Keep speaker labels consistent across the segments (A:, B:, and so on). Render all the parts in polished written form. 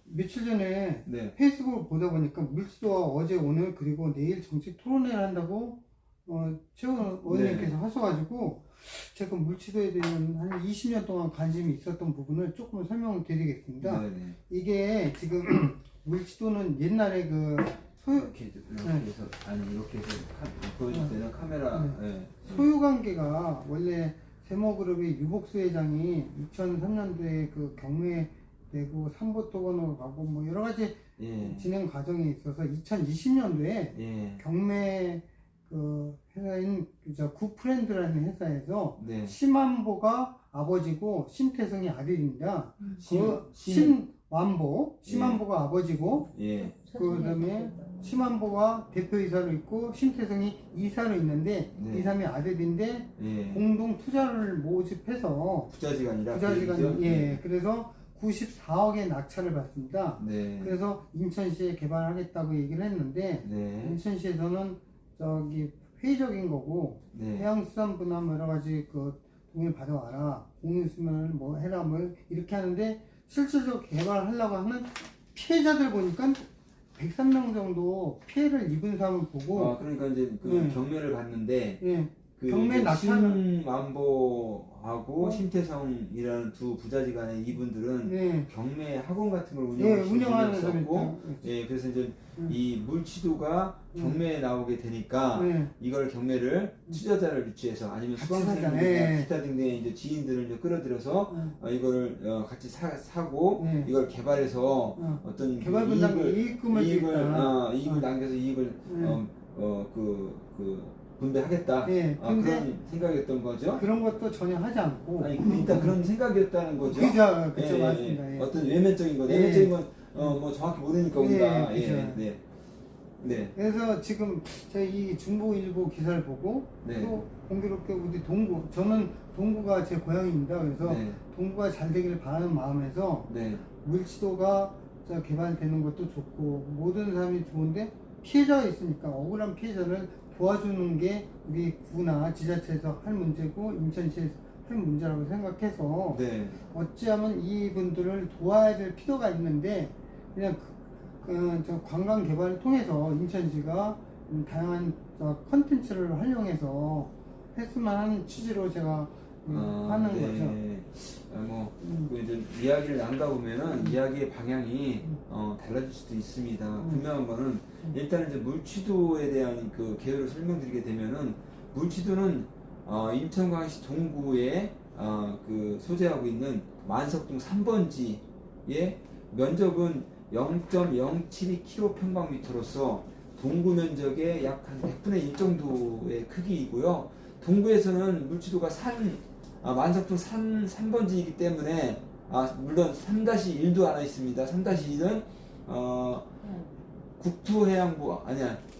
A: 며칠 전에
B: 네.
A: 페이스북을 보다 보니까 물지도가 어제 오늘 그리고 내일 정책 토론회를 한다고 최원 의원님께서
B: 네.
A: 하셔가지고 제가 물지도에 대한 한 20년 동안 관심이 있었던 부분을 조금 설명을 드리겠습니다.
B: 네, 네.
A: 이게 지금 물지도는 옛날에 그
B: 이렇게 해서 아니 이렇게 해서 보여줄 때는 카메라
A: 소유관계가 원래 세모그룹의 유복수 회장이 2003년도에 그 경매되고 삼보토건으로 가고 뭐 여러 가지 진행 과정에 있어서 2020년도에 경매 그 회사인 구프렌드라는 회사에서 심한보가 아버지고 심태성이 아들입니다. 심한보가 아버지고 그다음에 심한보가 대표이사로 있고 심태성이 이사로 있는데 이 사람이 아들인데 공동 투자를 모집해서
B: 부자지간이라
A: 그래서 94억의 낙찰을 받습니다. 그래서 인천시에 개발하겠다고 얘기를 했는데 인천시에서는 저기 회의적인 거고 해양수산부나 뭐 여러 가지 그 동의를 받아와라, 공유수면을 뭐 해라 뭐 이렇게 하는데 실질적으로 개발하려고 하는 피해자들 보니까 103명 정도 피해를 입은 사람을 보고
B: 그러니까 이제 그 경매를 봤는데 그
A: 경매 낙찰을
B: 심만보하고 심태성이라는 두 부자지간의 이분들은 경매 학원 같은 걸
A: 운영하는
B: 사람이었고 그래서 이제 이 물지도가 경매에 나오게 되니까 이걸 경매를 투자자를 유치해서 아니면 수강생이나 기타 등등의 이제 지인들을 이제 끌어들여서 이걸 같이 사고 이걸 개발해서 어떤
A: 개발 분담금
B: 이익을 남겨서 이익을 분배하겠다. 그런 생각이었던 거죠.
A: 그런 것도 전혀 하지 않고
B: 일단 그런 생각이었다는 거죠.
A: 그죠, 맞습니다.
B: 어떤 외면적인 거, 내면적인 건 뭐 정확히 모르니까 우리가
A: 그래서 지금 제가 이 중보일보 기사를 보고 또 공교롭게 우리 저는 동구가 제 고향입니다. 그래서 동구가 잘 되기를 바라는 마음에서 물지도가 개발되는 것도 좋고 모든 사람이 좋은데 피해자가 있으니까 억울한 피해자를 도와주는 게 우리 구나 지자체에서 할 문제고 인천시에서 할 문제라고 생각해서 어찌하면 이분들을 도와야 될 필요가 있는데 그냥 저 관광 개발을 통해서 인천시가 다양한 컨텐츠를 활용해서 했으면 하는 취지로 제가 하는 거죠.
B: 이제 이야기를 나누다 보면은 이야기의 방향이 달라질 수도 있습니다. 분명한 거는 일단 이제 물지도에 대한 그 개요를 설명드리게 되면은 물지도는 인천광역시 동구에 그 소재하고 있는 만석동 3번지의 면적은 0.072km²로서 동구 면적의 약 한 100분의 1 정도의 크기이고요. 동구에서는 물지도가 만석동 3번지이기 때문에 물론 3-1도 하나 있습니다. 3-1은 국토해양부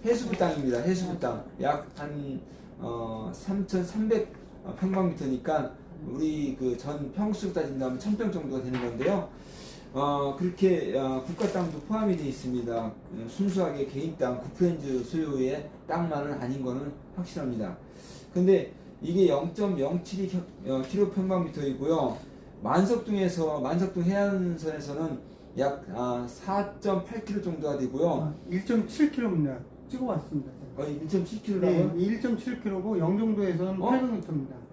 B: 해수부 땅입니다. 해수부 땅 약 한 3,300평방미터니까 우리 그 전 평수 따진다면 1,000평 정도가 되는 건데요. 그렇게 국가 땅도 포함이 되어 있습니다. 순수하게 개인 땅, 구프렌즈 소유의 땅만은 아닌 거는 확실합니다. 근데 이게 0.072km²이고요. 만석동 해안선에서는 약 4.8km 정도가 되고요.
A: 1.7km입니다. 찍어봤습니다.
B: 1.7km라고요?
A: 1.7km고 영종도에서는 800m입니다.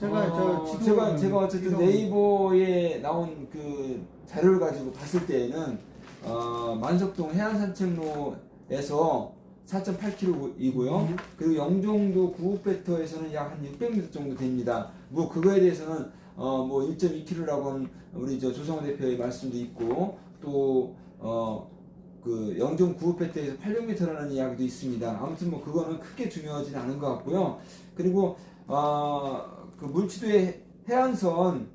B: 제가 어쨌든 네이버에 나온 그 자료를 가지고 봤을 때에는 만석동 해안산책로에서 4.8km이고요. 그리고 영종도 구읍배터에서는 약 한 600m 정도 됩니다. 뭐 그거에 대해서는 뭐 1.2km라고 우리 조성호 대표의 말씀도 있고 또 그 영종 구읍배터에서 800m라는 이야기도 있습니다. 아무튼 뭐 그거는 크게 중요하지는 않은 것 같고요. 그리고 그 물지도의 해안선은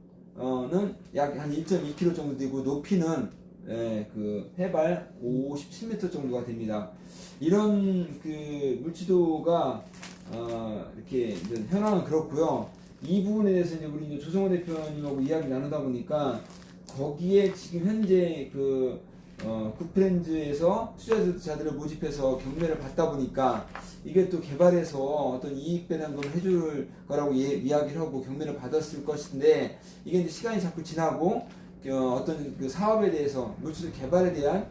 B: 약 한 1.2km 정도 되고 높이는 그 해발 57m 정도가 됩니다. 이런 그 물지도가 이렇게 현황은 그렇고요. 이 부분에 대해서 이제 우리 조성호 대표님하고 이야기 나누다 보니까 거기에 지금 현재 그 구프렌즈에서 투자자들을 모집해서 경매를 받다 보니까 이게 또 개발해서 어떤 이익 배당금을 해줄 거라고 이야기를 하고 경매를 받았을 것인데 이게 이제 시간이 자꾸 지나고 어떤 그 사업에 대해서 물치도 개발에 대한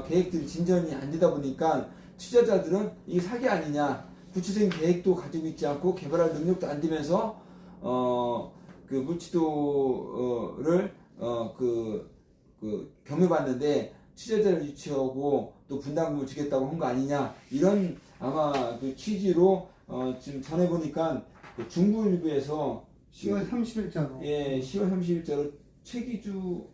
B: 계획들이 진전이 안 되다 보니까 투자자들은 이게 사기 아니냐, 구체적인 계획도 가지고 있지 않고 개발할 능력도 안 되면서 그 물치도를 경매받는데 투자자를 유치하고 또 분담금을 주겠다고 한 거 아니냐, 이런 아마 그 취지로 지금 전해 보니까 그 중부일보에서
A: 10월 30일자로.
B: 예, 10월 30일자로 최기주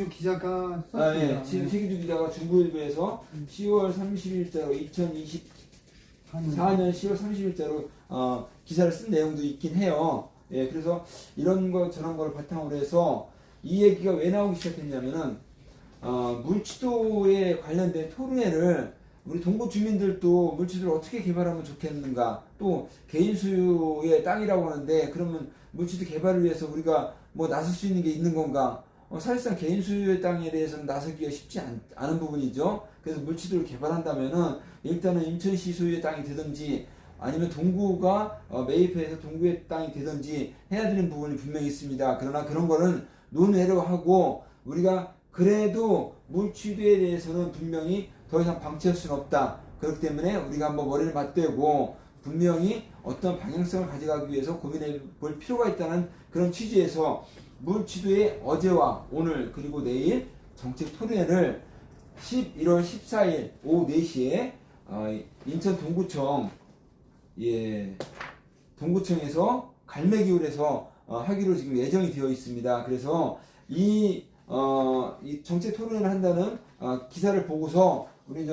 A: 기자가 썼습니다.
B: 예, 지금 최기주 기자가 중부일보에서 10월 30일자로 2024년 10월 30일자로 기사를 쓴 내용도 있긴 해요. 예, 그래서 이런 거 저런 걸 바탕으로 해서 이 얘기가 왜 나오기 시작했냐면은 물치도에 관련된 토론회를 우리 동구 주민들도 물치도를 어떻게 개발하면 좋겠는가, 또 개인 소유의 땅이라고 하는데 그러면 물치도 개발을 위해서 우리가 뭐 나설 수 있는 게 있는 건가? 사실상 개인 소유의 땅에 대해서는 나서기가 쉽지 않은 부분이죠. 그래서 물치도를 개발한다면은 일단은 인천시 소유의 땅이 되든지 아니면 동구가 매입해서 동구의 땅이 되든지 해야 되는 부분이 분명히 있습니다. 그러나 그런 거는 논외로 하고 우리가 그래도 물치도에 대해서는 분명히 더 이상 방치할 수는 없다. 그렇기 때문에 우리가 한번 머리를 맞대고 분명히 어떤 방향성을 가져가기 위해서 고민해 볼 필요가 있다는 그런 취지에서 물치도의 어제와 오늘 그리고 내일 정책 토론회를 11월 14일 오후 4시에 인천 동구청 동구청에서 갈매기울에서 하기로 지금 예정이 되어 있습니다. 그래서 이 정책 토론회를 한다는 기사를 보고서 우리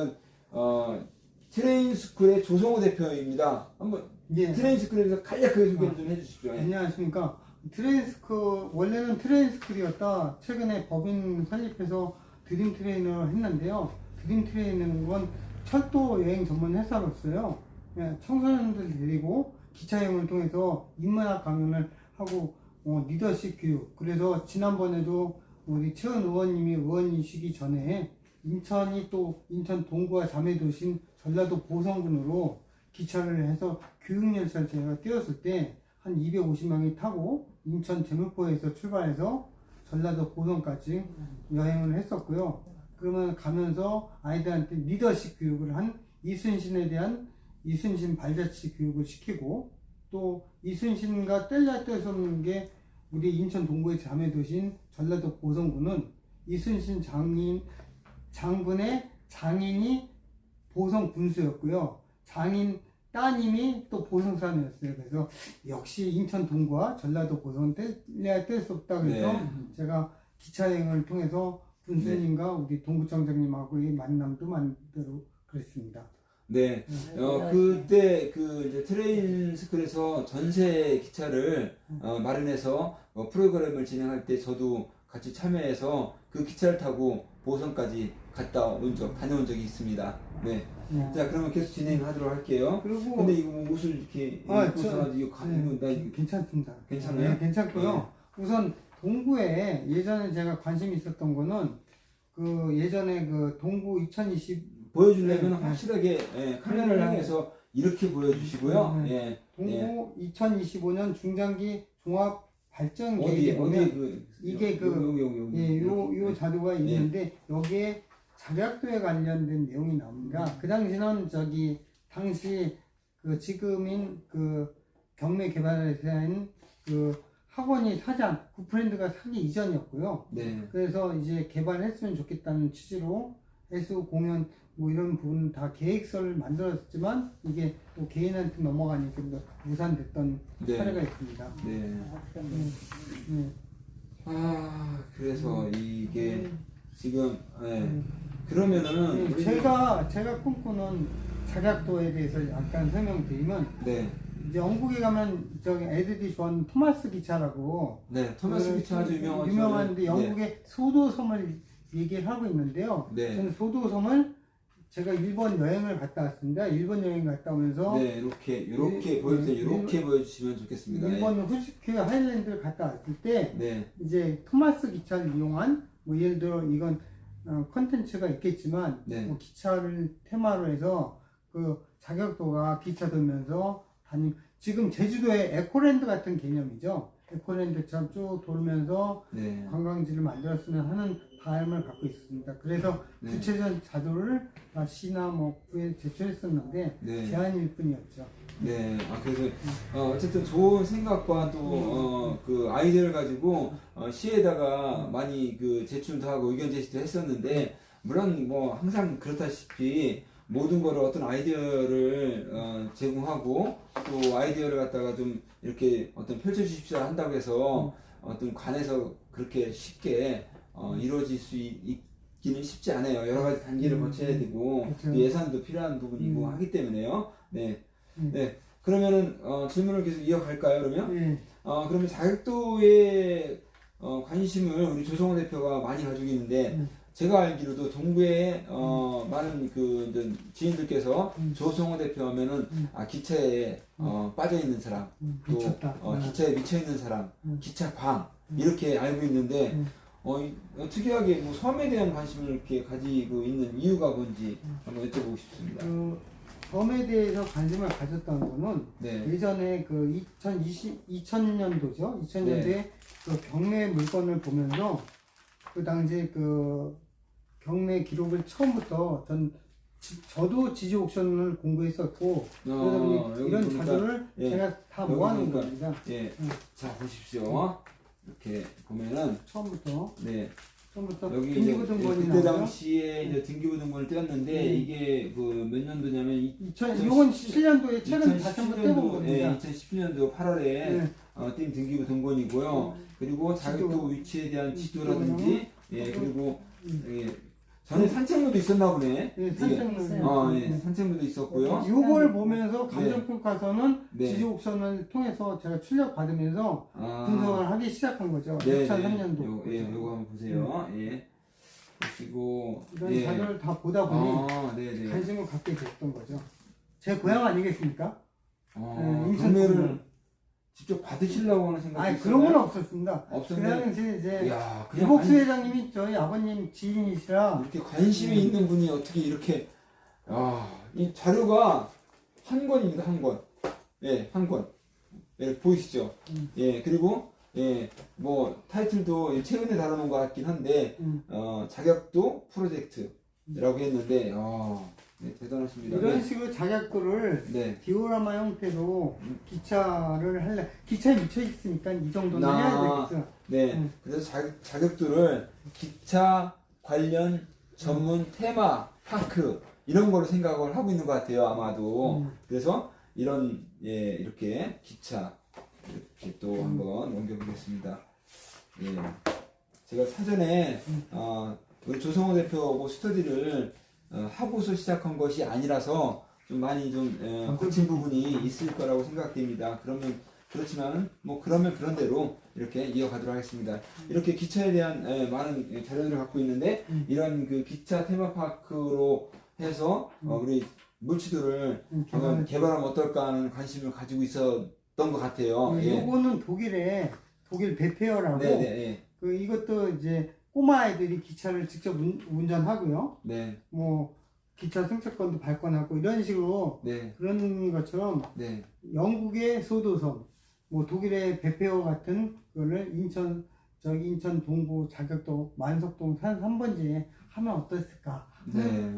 B: 트레인스쿨의 조성호 대표입니다. 한번 트레인스쿨에서 간략하게 소개를 좀 해주십시오.
A: 안녕하십니까. 원래는 트레인스쿨이었다. 최근에 법인 설립해서 드림 트레이너를 했는데요. 드림 트레이너는 건 철도 여행 전문 회사로서요. 청소년들 데리고 기차여행을 통해서 인문학 강연을 하고 리더십 교육. 그래서 지난번에도 우리 최은 의원님이 의원이시기 전에 인천 동구와 자매도시인 전라도 보성군으로 기차를 해서 교육열차를 제가 띄웠을 때 한 250명이 타고 인천 제물포에서 출발해서 전라도 보성까지 여행을 했었고요. 그러면 가면서 아이들한테 리더십 교육을 한 이순신에 대한 이순신 발자취 교육을 시키고, 또 이순신과 뗄래야 뗄 수 없는 게 우리 인천 동구의 자매도시인 전라도 보성군은 이순신 장군의 장인이 보성 군수였고요. 장인 따님이 또 보성 사람이었어요. 그래서 역시 인천 동구와 전라도 보성은 뗄래야 뗄 수 없다. 그래서 제가 기차여행을 통해서 군수님과 우리 동구청장님하고의 만남도 만들고 그랬습니다.
B: 네. 그때 이제 트레인스쿨에서 전세 기차를 마련해서 프로그램을 진행할 때 저도 같이 참여해서 그 기차를 타고 보성까지 다녀온 적이 있습니다. 네. 자, 그러면 계속 진행하도록 할게요.
A: 그리고
B: 근데 이거 옷을 이렇게 입고서 이거
A: 괜찮습니다.
B: 괜찮아요?
A: 네, 괜찮고요. 우선 동구에 예전에 제가 관심이 있었던 거는 예전에 동구 2020
B: 보여주려면 확실하게 카메라를 향해서 이렇게 보여주시고요.
A: 동구 2025년 중장기 종합 발전 계획에 보면 이게 요 자료가 있는데 여기에 자약도에 관련된 내용이 나옵니다. 그 당시는 당시 지금인 경매 개발회사인 학원이 사장 굿프렌드가 사기 이전이었고요.
B: 네.
A: 그래서 이제 개발했으면 좋겠다는 취지로 해수 공연 이런 부분 다 계획서를 만들었지만 이게 또 개인한테 넘어가니까 무산됐던 사례가 있습니다.
B: 그래서 이게 지금 그러면은
A: 제가 꿈꾸는 자약도에 대해서 약간 설명드리면 이제 영국에 가면 애들이 좋아하는 토마스 기차라고
B: 토마스 기차 아주
A: 유명한데 영국의 소도섬을 얘기를 하고 있는데요. 저는 소도섬을 제가 일본 여행을 갔다 왔습니다. 일본 여행 갔다 오면서
B: 이렇게 보여주시면 좋겠습니다.
A: 일본 후시큐 하일랜드를 갔다 왔을 때 이제 토마스 기차를 이용한 예를 들어 이건 컨텐츠가 있겠지만 기차를 테마로 해서 자격도가 기차 돌면서 지금 제주도의 에코랜드 같은 개념이죠. 에코랜드처럼 쭉 돌면서
B: 네.
A: 관광지를 만들었으면 하는 바람을 갖고 있습니다. 그래서
B: 네.
A: 구체적인 자료를 시나 뭐에 제출했었는데
B: 네.
A: 제안일 뿐이었죠.
B: 네, 그래서 어쨌든 좋은 생각과 또 그 아이디어를 가지고 시에다가 많이 그 제출도 하고 의견 제시도 했었는데, 물론 뭐 항상 그렇다시피 모든 거를 어떤 아이디어를 제공하고 또 아이디어를 갖다가 좀 이렇게 어떤 펼쳐주십시오 한다고 해서 어떤 관에서 그렇게 쉽게 이루어질 수 있기는 쉽지 않아요. 여러 가지 단계를 거쳐야 되고
A: 그렇죠.
B: 또 예산도 필요한 부분이고 하기 때문에요. 네. 네. 그러면은 질문을 계속 이어갈까요? 그러면 그러면 자격도에 관심을 우리 조성호 대표가 많이 가지고 있는데, 제가 알기로도 동구에 많은 그 이제 지인들께서 조성호 대표 하면은 기차에 빠져 있는 사람, 또 기차에 미쳐 있는 사람, 기차광 이렇게 알고 있는데, 특이하게 뭐 섬에 대한 관심을 이렇게 가지고 있는 이유가 뭔지 한번 여쭤보고 싶습니다.
A: 섬에 대해서 관심을 가졌던 거는
B: 네.
A: 예전에 그 2000년도죠. 2000년도에
B: 네.
A: 그 경매 물건을 보면서 그 당시에 그 경매 기록을 처음부터 저도 지지 옥션을 공부했었고, 그러다 보니 이런
B: 보니까,
A: 자료를 제가 다 모아놓은
B: 보니까,
A: 겁니다.
B: 예. 자, 보십시오. 이렇게 보면은
A: 처음부터
B: 여기
A: 등기부 등본이
B: 그때
A: 나오죠.
B: 당시에 이제 등기부 등본을 떼었는데, 이게 그 몇 년도냐면
A: 이건 7년도에 최근 다시 한번 떼본 겁니다.
B: 2017년도 8월에 띈 등기부 등본이고요. 그리고 자격도 위치에 대한 지도라든지, 그리고 전에 산책로도 있었나 보네. 산책로도 있었고요.
A: 이걸 보면서 감정평가서는 지지옥선을 통해서 제가 출력 받으면서 분석을 하기 시작한 거죠. 2003년도.
B: 요거 한번 보세요. 보시고
A: 이런 자료를 다 보다 보니 관심을 갖게 됐던 거죠. 제 고향 아니겠습니까?
B: 경매를 직접 받으시려고 하는 생각이
A: 아니,
B: 있었나요?
A: 그런 건 없었습니다.
B: 없었는데,
A: 그냥 이제
B: 그냥
A: 이복수 회장님이 저희 아버님 지인이시라
B: 이렇게 관심이 있는 분이 어떻게 이렇게 이 자료가 한 권입니다. 한 권. 한 권. 보이시죠? 그리고 뭐 타이틀도 최근에 다뤄놓은 것 같긴 한데 자격도 프로젝트라고 했는데 대단하십니다.
A: 이런 식으로 자격도를 디오라마 형태로 기차를 기차에 미쳐 있으니까 이 정도는 해야 되겠죠.
B: 그래서 자격도를 기차 관련 전문 테마 파크 이런 거로 생각을 하고 있는 것 같아요, 아마도. 그래서 이런 이렇게 기차 이렇게 또 한번 넘겨보겠습니다. 제가 사전에 우리 조성호 대표하고 스터디를 하고서 시작한 것이 아니라서 좀 많이 좀 거친 부분이 있을 거라고 생각됩니다. 그렇지만 뭐 그러면 그런 대로 이렇게 이어가도록 하겠습니다. 이렇게 기차에 대한 많은 자료들을 갖고 있는데, 이런 그 기차 테마파크로 해서 우리 물치도를 한번 개발하면 어떨까 하는 관심을 가지고 있었던 것 같아요.
A: 요거는 독일 베페어라고 이것도 이제 꼬마 아이들이 기차를 직접 운전하고요. 뭐 기차 승차권도 발권하고 이런 식으로 그런 것처럼 영국의 소도섬, 뭐 독일의 베페어 같은 거를 인천 동구 자격도 만석동 산 3번지에 하면 어땠을까?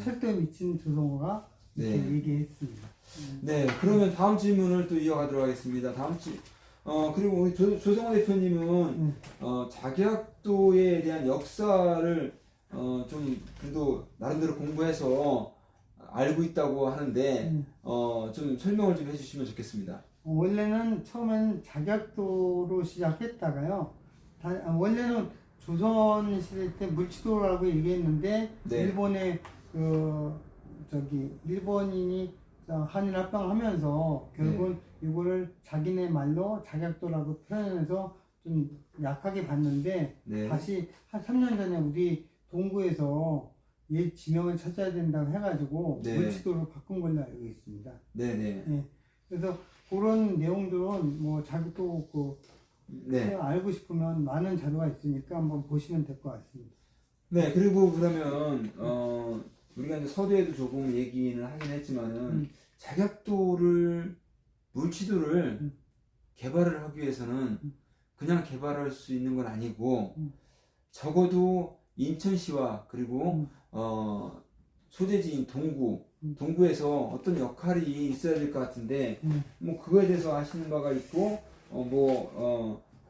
A: 철도에 미친 조성호가 이렇게 얘기했습니다.
B: 그러면 다음 질문을 또 이어가도록 하겠습니다. 그리고 우리 조성호 대표님은 자격도에 대한 역사를 좀 그래도 나름대로 공부해서 알고 있다고 하는데 좀 설명을 좀 해주시면 좋겠습니다.
A: 원래는 처음엔 자격도로 시작했다가요. 원래는 조선 시대 때 물치도라고 얘기했는데 일본의 일본인이 한일 합방하면서 결국은 이거를 자기네 말로 자격도라고 표현해서 좀 약하게 봤는데 다시 한 3년 전에 우리 동구에서 옛 지명을 찾아야 된다고 해가지고 물치도로 바꾼 걸로 알고 있습니다. 그래서 그런 내용들은 뭐 자격도 알고 싶으면 많은 자료가 있으니까 한번 보시면 될 것 같습니다.
B: 그리고 그러면 우리가 이제 서두에도 조금 얘기는 하긴 했지만은 자격도를 물치도를 개발을 하기 위해서는 그냥 개발할 수 있는 건 아니고 적어도 인천시와 그리고 소재지인 동구에서 어떤 역할이 있어야 될 것 같은데 뭐 그거에 대해서 아시는 바가 있고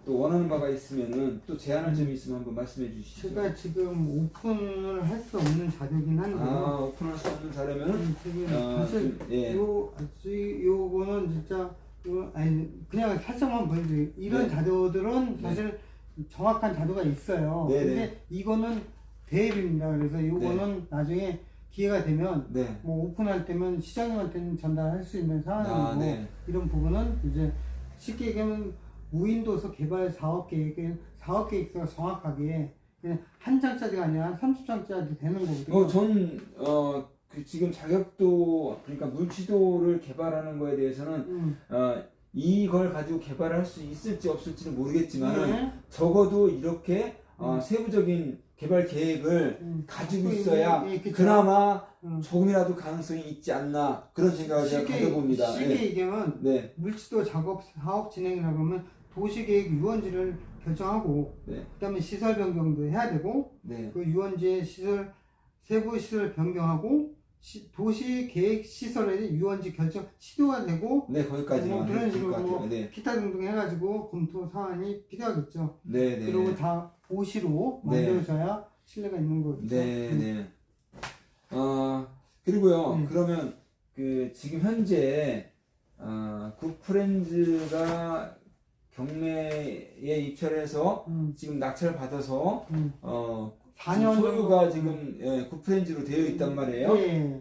B: 또 원하는 바가 있으면은 또 제안할 점이 있으면 한번 말씀해 주시죠.
A: 제가 지금 오픈을 할 수 없는 자료긴 한데.
B: 오픈할 수 없는 자료면은
A: 지금 사실 요거는 진짜 그냥 살짝만 보여드릴게요. 이런 자료들은 사실 정확한 자료가 있어요. 근데 이거는 대입입니다. 그래서 요거는 나중에 기회가 되면 뭐 오픈할 때면 시장님한테는 전달할 수 있는 상황이고 이런 부분은 이제 쉽게 얘기하면 무인도서 개발 사업계획서가 정확하게 그냥 한 장짜리가 아니라 30장짜리 되는 거거든요.
B: 전 지금 자격도 그러니까 물지도를 개발하는 거에 대해서는 이걸 가지고 개발할 수 있을지 없을지는 모르겠지만 적어도 이렇게 세부적인 개발 계획을 가지고 있어야 그나마 조금이라도 가능성이 있지 않나 그런 생각을 제가 가져봅니다.
A: 쉽게 얘기하면 물지도 작업 사업 진행을 하면 도시계획 유원지를 결정하고 그다음에 시설 변경도 해야 되고 그 유원지의 시설 세부 시설 변경하고 도시계획 시설의 유원지 결정 시도가 되고
B: 거기까지만
A: 그런 식으로 기타 등등 해가지고 검토 사안이 필요하겠죠. 그리고 다 도시로 만들어져야 신뢰가 있는 거겠죠.
B: 그리고요. 그러면 그 지금 현재 굿프렌즈가 경매에 입찰해서 지금 낙찰을 받아서 4년 소유가 지금 굿프렌즈로 되어 있단 말이에요.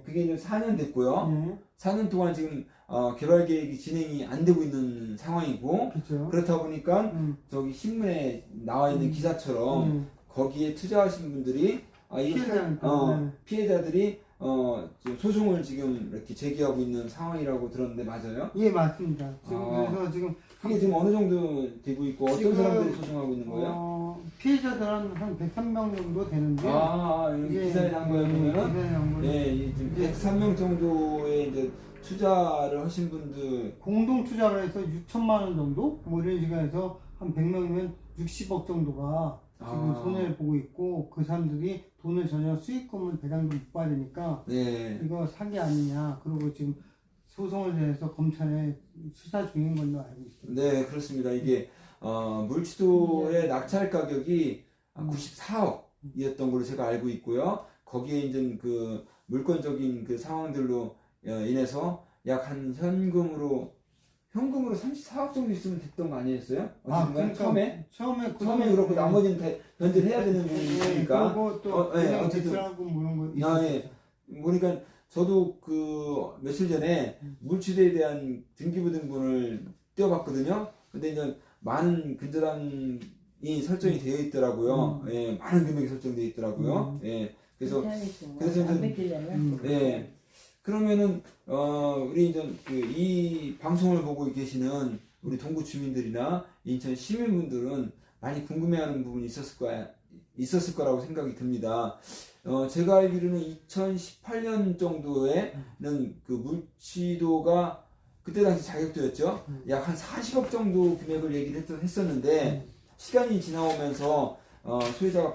B: 그게 이제 4년 됐고요. 4년 동안 지금 개발 계획이 진행이 안 되고 있는 상황이고 그렇다 보니까 저기 신문에 나와 있는 기사처럼 거기에 투자하신 분들이 피해자들이 지금 소송을 지금 이렇게 제기하고 있는 상황이라고 들었는데 맞아요?
A: 맞습니다. 그래서 지금
B: 그게 지금 어느 정도 되고 있고 어떤 사람들이 소송하고 있는 거예요?
A: 피해자들은 한 103명 정도 되는데
B: 기사에 난 거에 보면은 지금 103명 정도의 이제 투자를 하신 분들
A: 공동 투자를 해서 6천만 원 정도 뭐 이런 식으로 해서 한 100명이면 60억 정도가 지금 손해를 보고 있고 그 사람들이 돈을 전혀 수익금을 배당도 못 받으니까 이거 사기 아니냐 그리고 지금 소송을 해서 검찰에 수사 중인 걸로 알고 있습니다.
B: 그렇습니다. 이게 물지도의 낙찰 가격이 94억이었던 걸로 제가 알고 있고요. 거기에 이제 그 물권적인 그 상황들로 인해서 약 한 현금으로 34억 정도 있으면 됐던 거 아니었어요?
A: 그러니까
B: 처음에 그렇고 나머지는 다 변제를 해야 되는 부분이니까.
A: 그리고 또 어쨌든
B: 그러니까 저도 그 며칠 전에 물지도에 대한 등기부등본을 떼어봤거든요. 근데 이제 많은 근저당이 설정이 되어 있더라고요. 많은 금액이 설정되어 있더라고요. 그래서 이제 그러면은 우리 이제 이 방송을 보고 계시는 우리 동구 주민들이나 인천 시민분들은 많이 궁금해하는 부분이 있었을 거라고 생각이 듭니다. 제가 알기로는 2018년 정도에는 그 물지도가 그때 당시 자격도였죠. 약 한 40억 정도 금액을 얘기를 했었는데 시간이 지나오면서 소유자가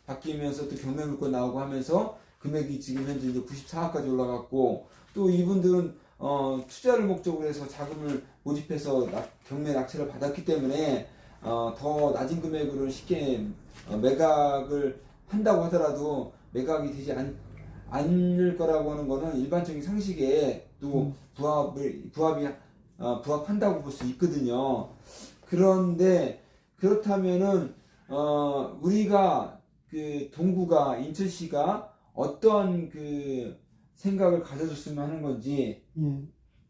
B: 바뀌면서 또 경매물권 나오고 하면서 금액이 지금 현재 이제 94억까지 올라갔고 또 이분들은 투자를 목적으로 해서 자금을 모집해서 경매 낙찰을 받았기 때문에 더 낮은 금액으로 쉽게 매각을 한다고 하더라도 매각이 되지 않을 거라고 하는 거는 일반적인 상식에 또 부합한다고 볼 수 있거든요. 그런데 그렇다면은 우리가 그 동구가 인천시가 어떠한 그 생각을 가져줬으면 하는 건지.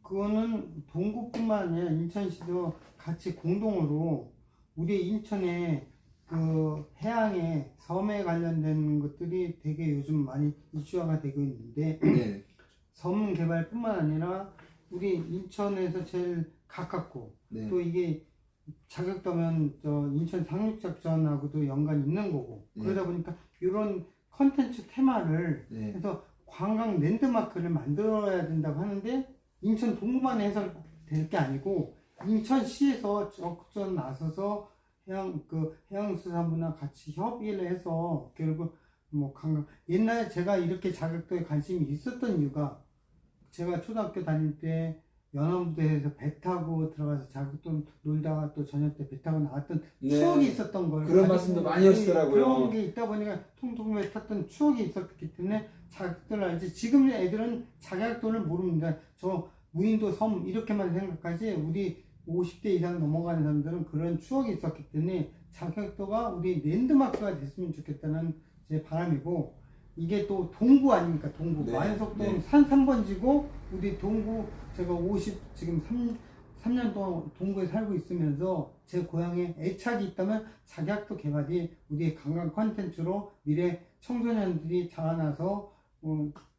A: 그거는 동구뿐만 아니라 인천시도 같이 공동으로 우리 인천에 그 해양에 섬에 관련된 것들이 되게 요즘 많이 이슈화가 되고 있는데 섬 개발뿐만 아니라 우리 인천에서 제일 가깝고 또 이게 자격도면 인천 상륙작전하고도 연관이 있는 거고 그러다 보니까 이런 컨텐츠 테마를 해서 관광 랜드마크를 만들어야 된다고 하는데 인천 동구만 해서 될 게 아니고 인천시에서 적극적으로 나서서 해양수산부랑 같이 협의를 해서 결국 뭐 옛날에 제가 이렇게 자격도에 관심이 있었던 이유가 제가 초등학교 다닐 때 연안부대에서 배 타고 들어가서 자격도 놀다가 또 저녁 때 배 타고 나왔던 추억이 있었던 거예요.
B: 그런 말씀도 많이 하시더라고요.
A: 그런 게 있다 보니까 통통배 탔던 추억이 있었기 때문에 자격도를 알지. 지금 애들은 자격도를 모릅니다. 저 무인도 섬 이렇게만 생각하지 우리 50대 이상 넘어가는 사람들은 그런 추억이 있었기 때문에 자격도가 우리 랜드마크가 됐으면 좋겠다는 제 바람이고, 이게 또 동구 아닙니까? 동구.
B: 네.
A: 만석동 산 3번지고 우리 동구 제가 지금 3년 동안 동구에 살고 있으면서 제 고향에 애착이 있다면 자격도 개발이 우리의 관광 콘텐츠로 미래 청소년들이 자라나서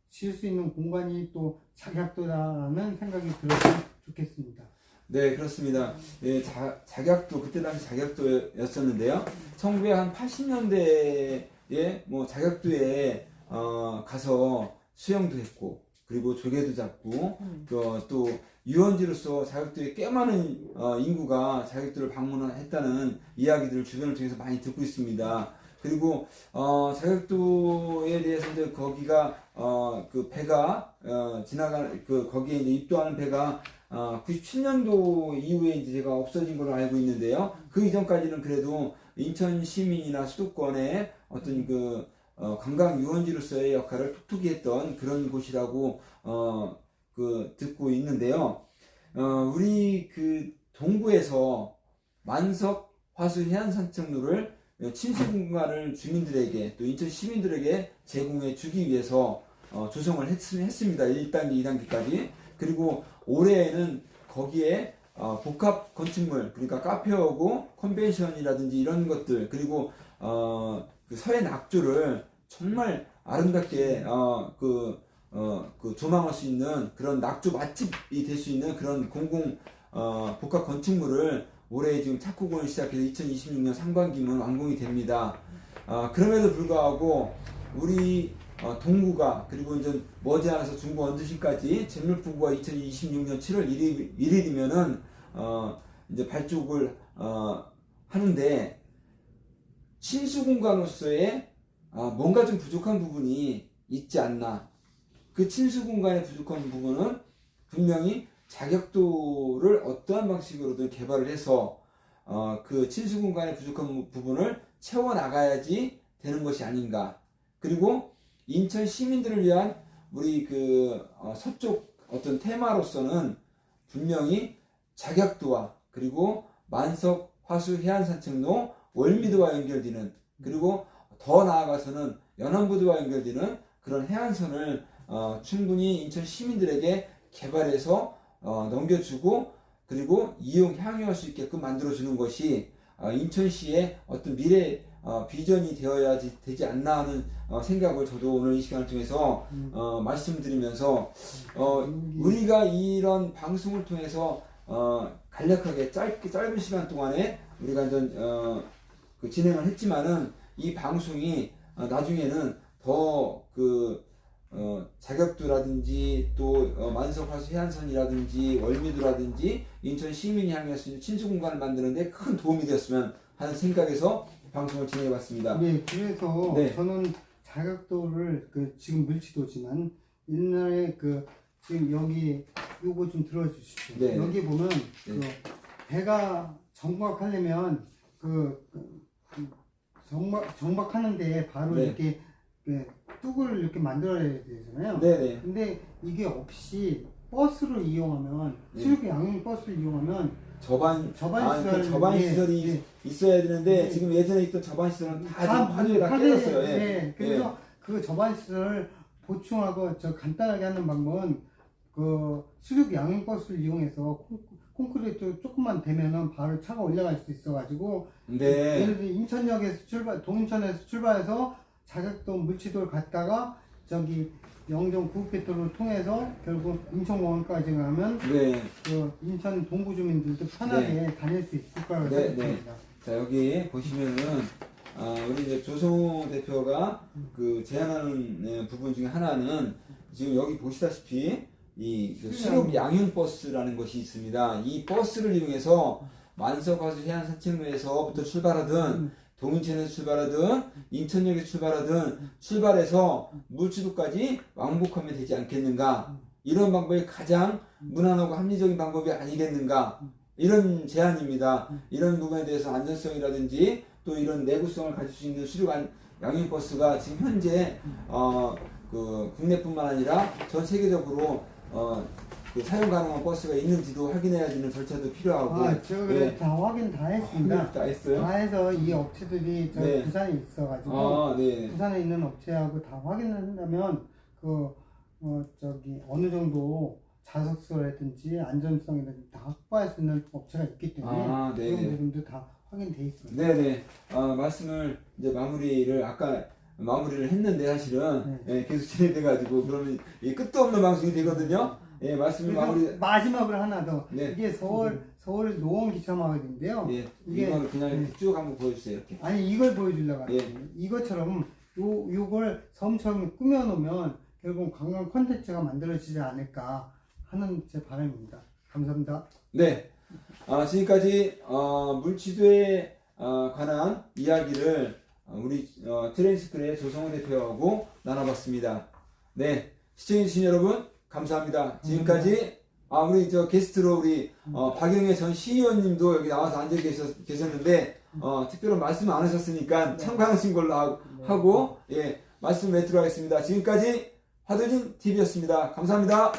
A: 지을 수 있는 공간이 또 자격도다라는 생각이 들었으면 좋겠습니다.
B: 네, 그렇습니다. 예, 자격도, 그때 당시 자격도였었는데요. 1980년대에 뭐 자격도에 가서 수영도 했고, 그리고 조개도 잡고, 또 유원지로서 자격도에 꽤 많은 인구가 자격도를 방문했다는 이야기들을 주변을 통해서 많이 듣고 있습니다. 그리고 자격도에 대해서 이제 거기가 그 배가 지나가는 거기에 이제 입도하는 배가 97년도 이후에 이제 제가 없어진 걸로 알고 있는데요. 그 이전까지는 그래도 인천 시민이나 수도권의 어떤 그 관광 유원지로서의 역할을 톡톡히 했던 그런 곳이라고 듣고 있는데요. 우리 그 동구에서 만석 화수 해안산책로를 침수 공간을 주민들에게 또 인천 시민들에게 제공해 주기 위해서 조성을 했습니다. 1단계, 2단계까지. 그리고 올해에는 거기에 복합 건축물, 그러니까 카페하고 컨벤션이라든지 이런 것들, 그리고 그 서해 낙조를 정말 아름답게 조망할 수 있는 그런 낙조 맛집이 될 수 있는 그런 공공 복합 건축물을 올해 지금 착공을 시작해서 2026년 상반기면 완공이 됩니다. 그럼에도 불구하고 우리 동구가, 그리고 이제 머지않아서 중부 원주시까지 잼물풍구가 2026년 7월 1일이면은 이제 발족을 하는데, 친수 공간으로서의 뭔가 좀 부족한 부분이 있지 않나. 그 친수 공간의 부족한 부분은 분명히 자격도를 어떠한 방식으로든 개발을 해서 그 친수 공간의 부족한 부분을 채워 나가야지 되는 것이 아닌가. 그리고 인천 시민들을 위한 우리 그 서쪽 어떤 테마로서는 분명히 자격도와 그리고 만석 화수 해안산책로 월미도와 연결되는, 그리고 더 나아가서는 연안부두와 연결되는 그런 해안선을 충분히 인천 시민들에게 개발해서 넘겨주고, 그리고 향유할 수 있게끔 만들어주는 것이 인천시의 어떤 미래 비전이 되지 않나 하는 생각을 저도 오늘 이 시간을 통해서 말씀드리면서 우리가 이런 방송을 통해서 간략하게 짧은 시간 동안에 우리가 진행을 했지만은 이 방송이 나중에는 더 자격도라든지 또 만석화수 해안선이라든지 월미도라든지 인천 시민이 향할 수 있는 친수 공간을 만드는데 큰 도움이 되었으면 하는 생각에서 방송을 진행해봤습니다.
A: 네, 그래서 저는 자격도를 지금 물지도지만 옛날에 지금 여기 요거 좀 들어주십시오.
B: 네.
A: 여기 보면 배가 정박하려면 정박하는데 바로 이렇게 뚝을 이렇게 만들어야 되잖아요.
B: 네네.
A: 근데 이게 없이 버스를 이용하면 수륙 양용 버스를 이용하면 저반
B: 시설이 있어야 되는데 지금 예전에 있던 저반 시설은 다 파도에 다 깨졌어요.
A: 그래서 그 저반 시설을 보충하고 간단하게 하는 방법은 수륙 양용 버스를 이용해서 콘크리트 조금만 대면은 바로 차가 올라갈 수 있어가지고 예를 들어 인천역에서 동인천에서 출발해서 자격도 물치도를 갔다가 영종 구급배터를 통해서 결국 인천공항까지 가면 인천 동구 주민들도 편하게 다닐 수 있을 거라고 생각합니다.
B: 자, 여기 보시면은 우리 이제 조성호 대표가 제안하는 부분 중에 하나는 지금 여기 보시다시피 그 수륙 양형 버스라는 것이 있습니다. 이 버스를 이용해서 만석하수 해안산책로에서부터 출발하든 동인천에서 출발하든 인천역에서 출발하든 출발해서 물지도까지 왕복하면 되지 않겠는가? 이런 방법이 가장 무난하고 합리적인 방법이 아니겠는가? 이런 제안입니다. 이런 부분에 대해서 안전성이라든지 또 이런 내구성을 가질 수 있는 수륙 양형 버스가 지금 현재 그 국내뿐만 아니라 전 세계적으로 그 사용 가능한 버스가 있는지도 확인해야 되는 절차도 필요하고.
A: 제가 그래 다 확인 다 했습니다.
B: 다 했어요?
A: 다 해서 이 업체들이 저 부산에 있어가지고 부산에 있는 업체하고 다 확인을 한다면 어느 정도 자석수라든지 안전성이라든지 다 확보할 수 있는 업체가 있기 때문에 그런 부분도 다 확인돼 있습니다.
B: 네네. 말씀을 이제 아까 마무리를 했는데 사실은 계속 진행돼가지고 그러면 끝도 없는 방송이 되거든요. 말씀을
A: 마지막으로 하나 더. 이게 서울 노원 기차마을인데요.
B: 이걸 그냥 이렇게 쭉 한번 보여주세요. 이렇게.
A: 아니 이걸 보여주려고 하거든요. 이것처럼 요걸 섬처럼 꾸며놓으면 결국 관광 콘텐츠가 만들어지지 않을까 하는 제 바람입니다. 감사합니다.
B: 네. 지금까지 물지도에 관한 이야기를 우리 트레인스쿨의 조성훈 대표하고 나눠봤습니다. 네, 시청해주신 여러분 감사합니다. 지금까지 우리 게스트로 우리 박영애 전 시의원님도 여기 나와서 앉아 계셨는데 특별한 말씀 안 하셨으니까 참관하신 걸로 하고 말씀 맺도록 하겠습니다. 지금까지 화두진 TV였습니다. 감사합니다.